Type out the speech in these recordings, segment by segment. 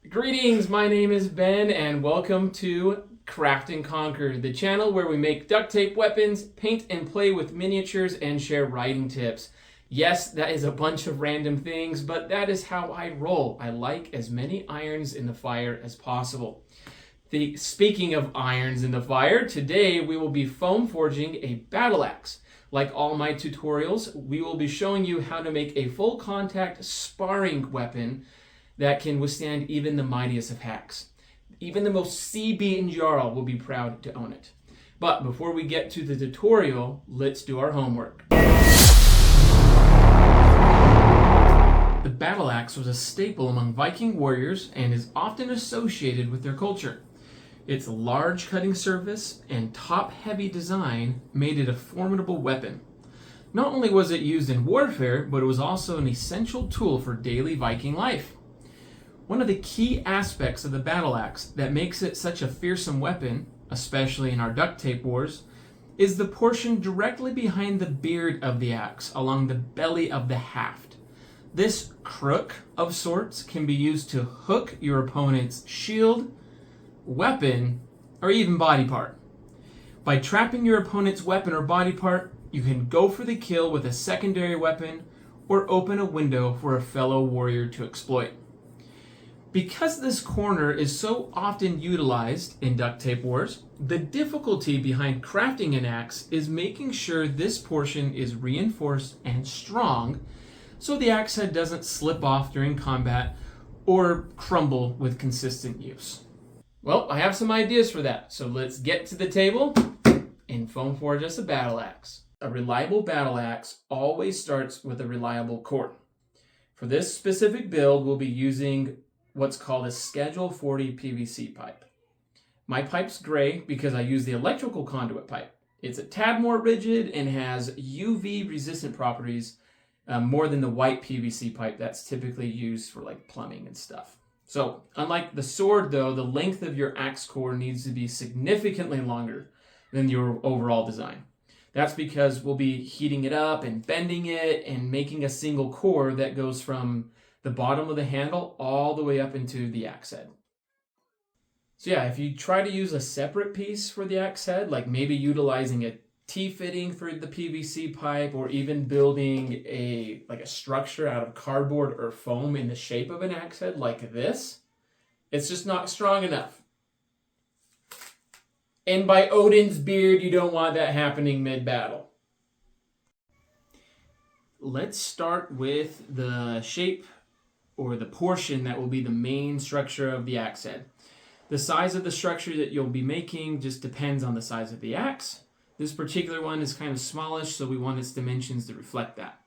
Greetings, my name is Ben, and welcome to Craft and Conquer, the channel where we make duct tape weapons, paint and play with miniatures, and share writing tips. Yes, that is a bunch of random things, but that is how I roll. I like as many irons in the fire as possible. Speaking of irons in the fire, today we will be foam forging a battle axe. Like all my tutorials, we will be showing you how to make a full contact sparring weapon that can withstand even the mightiest of hacks. Even the most sea-beaten Jarl will be proud to own it. But before we get to the tutorial, let's do our homework. The battle axe was a staple among Viking warriors and is often associated with their culture. Its large cutting surface and top-heavy design made it a formidable weapon. Not only was it used in warfare, but it was also an essential tool for daily Viking life. One of the key aspects of the battle axe that makes it such a fearsome weapon, especially in our Duct Tape Wars, is the portion directly behind the beard of the axe, along the belly of the haft. This crook of sorts can be used to hook your opponent's shield, weapon, or even body part. By trapping your opponent's weapon or body part, you can go for the kill with a secondary weapon or open a window for a fellow warrior to exploit. Because this corner is so often utilized in Duct Tape Wars, the difficulty behind crafting an axe is making sure this portion is reinforced and strong so the axe head doesn't slip off during combat or crumble with consistent use. Well, I have some ideas for that, so let's get to the table and foam forge us a battle axe. A reliable battle axe always starts with a reliable core. For this specific build, we'll be using what's called a Schedule 40 PVC pipe. My pipe's gray because I use the electrical conduit pipe. It's a tad more rigid and has UV resistant properties more than the white PVC pipe that's typically used for like plumbing and stuff. So unlike the sword though, the length of your axe core needs to be significantly longer than your overall design. That's because we'll be heating it up and bending it and making a single core that goes from the bottom of the handle all the way up into the axe head. So yeah, if you try to use a separate piece for the axe head, like maybe utilizing a T-fitting for the PVC pipe or even building a structure out of cardboard or foam in the shape of an axe head like this, it's just not strong enough. And by Odin's beard, you don't want that happening mid-battle. Let's start with the shape or the portion that will be the main structure of the axe head. The size of the structure that you'll be making just depends on the size of the axe. This particular one is kind of smallish, so we want its dimensions to reflect that.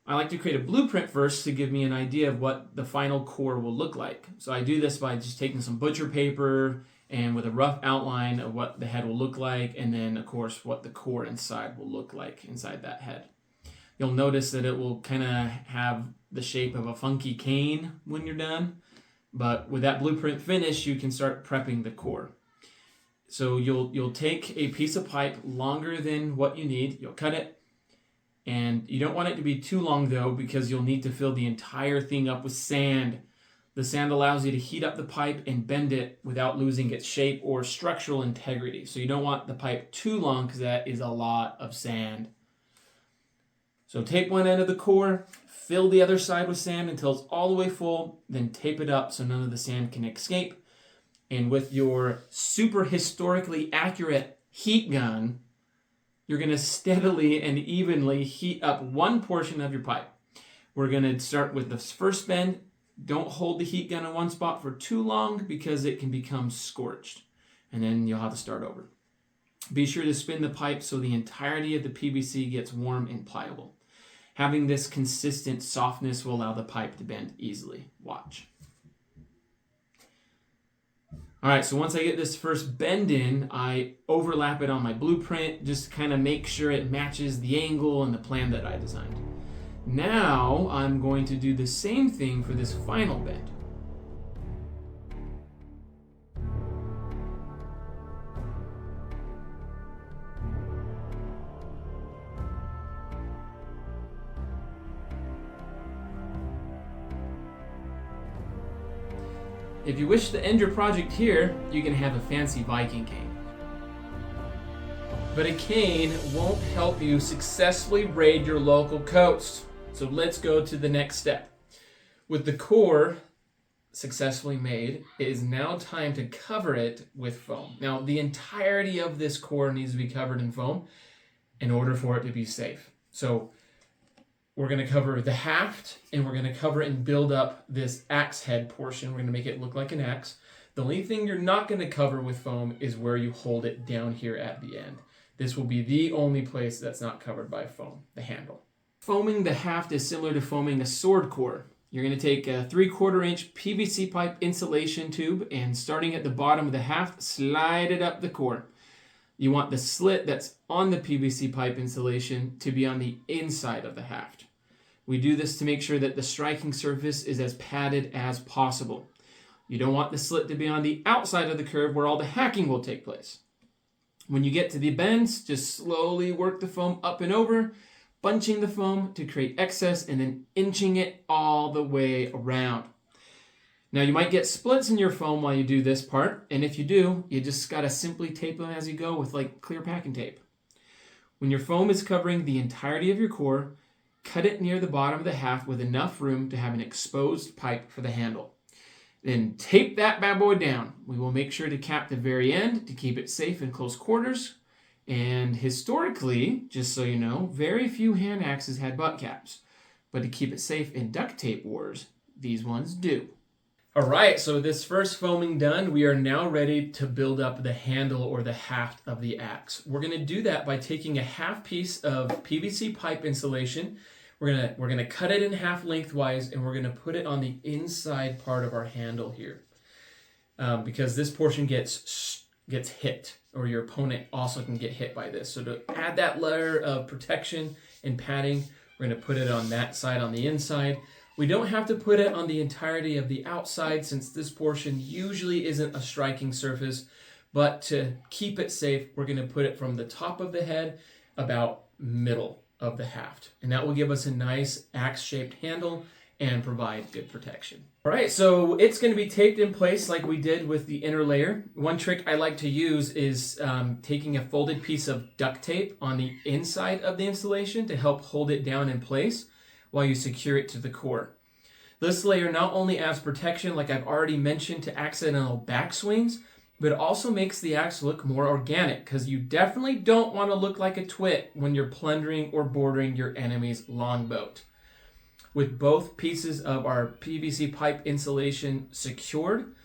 I like to create a blueprint first to give me an idea of what the final core will look like. So I do this by just taking some butcher paper and with a rough outline of what the head will look like, and then of course what the core inside will look like inside that head. You'll notice that it will kind of have the shape of a funky cane when you're done, but with that blueprint finish, you can start prepping the core. So you'll take a piece of pipe longer than what you need, you'll cut it, and you don't want it to be too long though, because you'll need to fill the entire thing up with sand. The sand allows you to heat up the pipe and bend it without losing its shape or structural integrity. So you don't want the pipe too long because that is a lot of sand. So take one end of the core, fill the other side with sand until it's all the way full, then tape it up so none of the sand can escape. And with your super historically accurate heat gun, you're going to steadily and evenly heat up one portion of your pipe. We're going to start with the first bend. Don't hold the heat gun in one spot for too long because it can become scorched, and then you'll have to start over. Be sure to spin the pipe so the entirety of the PVC gets warm and pliable. Having this consistent softness will allow the pipe to bend easily. Watch. All right, so once I get this first bend in, I overlap it on my blueprint, just to kind of make sure it matches the angle and the plan that I designed. Now I'm going to do the same thing for this final bend. If you wish to end your project here, you can have a fancy Viking cane. But a cane won't help you successfully raid your local coast. So let's go to the next step. With the core successfully made, it is now time to cover it with foam. Now, the entirety of this core needs to be covered in foam in order for it to be safe. So we're going to cover the haft, and we're going to cover and build up this axe head portion. We're going to make it look like an axe. The only thing you're not going to cover with foam is where you hold it down here at the end. This will be the only place that's not covered by foam, the handle. Foaming the haft is similar to foaming a sword core. You're going to take a 3/4 inch PVC pipe insulation tube, and starting at the bottom of the haft, slide it up the core. You want the slit that's on the PVC pipe insulation to be on the inside of the haft. We do this to make sure that the striking surface is as padded as possible. You don't want the slit to be on the outside of the curve where all the hacking will take place. When you get to the bends, just slowly work the foam up and over, bunching the foam to create excess and then inching it all the way around. Now you might get splits in your foam while you do this part, and if you do, you just gotta simply tape them as you go with like clear packing tape. When your foam is covering the entirety of your core, cut it near the bottom of the haft with enough room to have an exposed pipe for the handle. Then tape that bad boy down. We will make sure to cap the very end to keep it safe in close quarters. And historically, just so you know, very few hand axes had butt caps. But to keep it safe in Duct Tape Wars, these ones do. All right, so this first foaming done, we are now ready to build up the handle or the haft of the axe. We're going to do that by taking a half piece of PVC pipe insulation. We're gonna cut it in half lengthwise, and we're gonna put it on the inside part of our handle here, because this portion gets hit, or your opponent also can get hit by this. So to add that layer of protection and padding, we're gonna put it on that side on the inside. We don't have to put it on the entirety of the outside, since this portion usually isn't a striking surface, but to keep it safe, we're gonna put it from the top of the head about middle of the haft, and that will give us a nice axe-shaped handle and provide good protection. All right, so it's going to be taped in place like we did with the inner layer. One trick I like to use is taking a folded piece of duct tape on the inside of the insulation to help hold it down in place while you secure it to the core. This layer not only adds protection, like I've already mentioned, to accidental backswings, but it also makes the axe look more organic, because you definitely don't want to look like a twit when you're plundering or boarding your enemy's longboat. With both pieces of our PVC pipe insulation secured,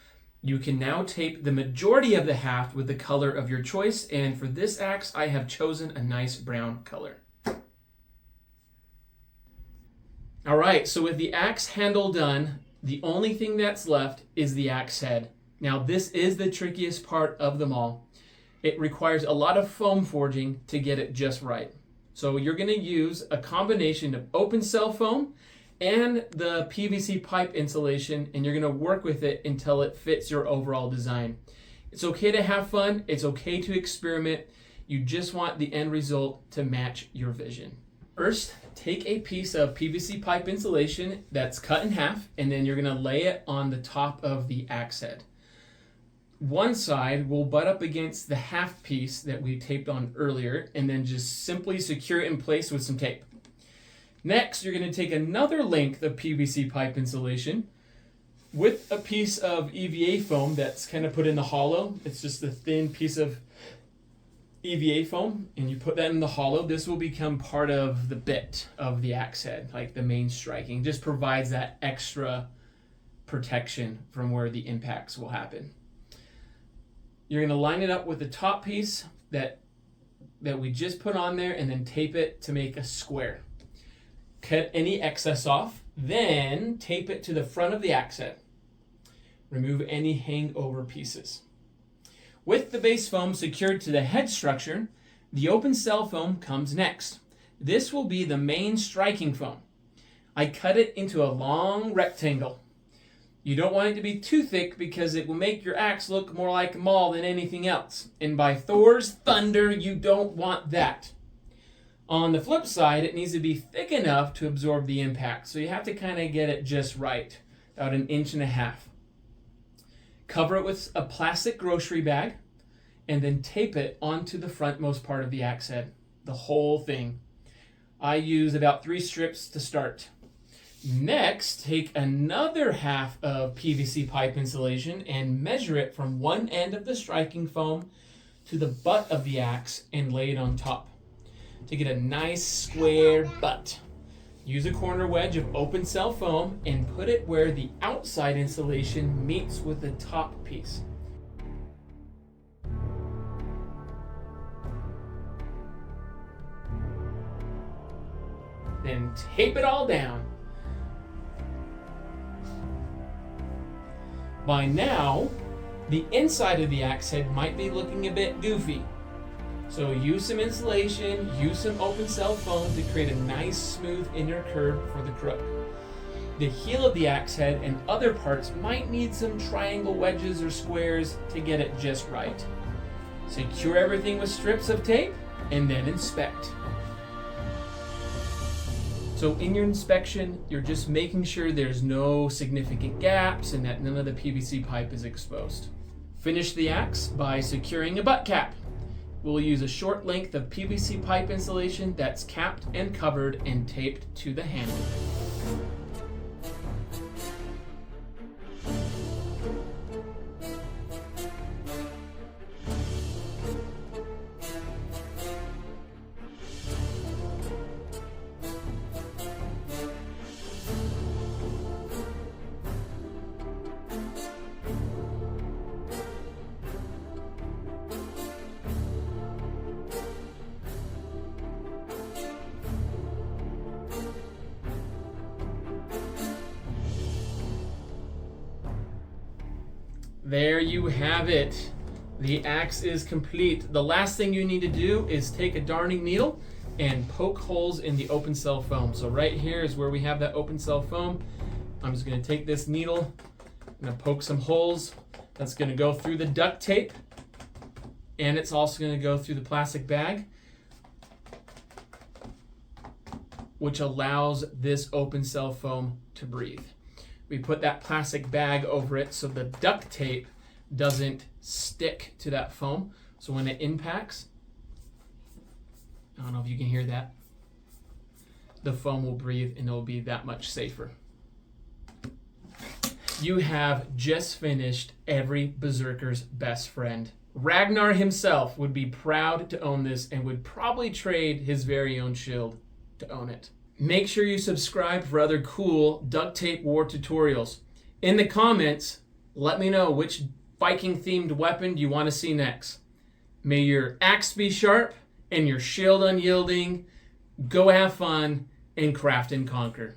you can now tape the majority of the haft with the color of your choice, and for this axe, I have chosen a nice brown color. All right, so with the axe handle done, the only thing that's left is the axe head. Now, this is the trickiest part of them all. It requires a lot of foam forging to get it just right. So you're going to use a combination of open cell foam and the PVC pipe insulation, and you're going to work with it until it fits your overall design. It's okay to have fun. It's okay to experiment. You just want the end result to match your vision. First, take a piece of PVC pipe insulation that's cut in half, and then you're going to lay it on the top of the axe head. One side will butt up against the half piece that we taped on earlier, and then just simply secure it in place with some tape. Next, you're going to take another length of PVC pipe insulation with a piece of EVA foam that's kind of put in the hollow. It's just a thin piece of EVA foam, and you put that in the hollow. This will become part of the bit of the axe head, like the main striking. Just provides that extra protection from where the impacts will happen. You're going to line it up with the top piece that we just put on there, and then tape it to make a square. Cut any excess off, then tape it to the front of the axe head. Remove any hangover pieces. With the base foam secured to the head structure, the open cell foam comes next. This will be the main striking foam. I cut it into a long rectangle. You don't want it to be too thick, because it will make your axe look more like a maul than anything else. And by Thor's thunder, you don't want that. On the flip side, it needs to be thick enough to absorb the impact. So you have to kind of get it just right, about 1.5 inches. Cover it with a plastic grocery bag and then tape it onto the frontmost part of the axe head, the whole thing. I use about 3 strips to start. Next, take another half of PVC pipe insulation and measure it from one end of the striking foam to the butt of the axe and lay it on top to get a nice square butt. Use a corner wedge of open cell foam and put it where the outside insulation meets with the top piece. Then tape it all down. By now, the inside of the axe head might be looking a bit goofy. So use some insulation, use some open cell foam to create a nice smooth inner curve for the crook. The heel of the axe head and other parts might need some triangle wedges or squares to get it just right. Secure everything with strips of tape and then inspect. So in your inspection, you're just making sure there's no significant gaps and that none of the PVC pipe is exposed. Finish the axe by securing a butt cap. We'll use a short length of PVC pipe insulation that's capped and covered and taped to the handle. There you have it. The axe is complete. The last thing you need to do is take a darning needle and poke holes in the open cell foam. So right here is where we have that open cell foam. I'm just going to take this needle, I'm going to poke some holes. That's going to go through the duct tape, and it's also going to go through the plastic bag, which allows this open cell foam to breathe. We put that plastic bag over it so the duct tape doesn't stick to that foam. So when it impacts, I don't know if you can hear that, the foam will breathe and it will be that much safer. You have just finished every berserker's best friend. Ragnar himself would be proud to own this and would probably trade his very own shield to own it. Make sure you subscribe for other cool duct tape war tutorials. In the comments, let me know which Viking themed weapon you want to see next. May your axe be sharp and your shield unyielding. Go have fun and craft and conquer.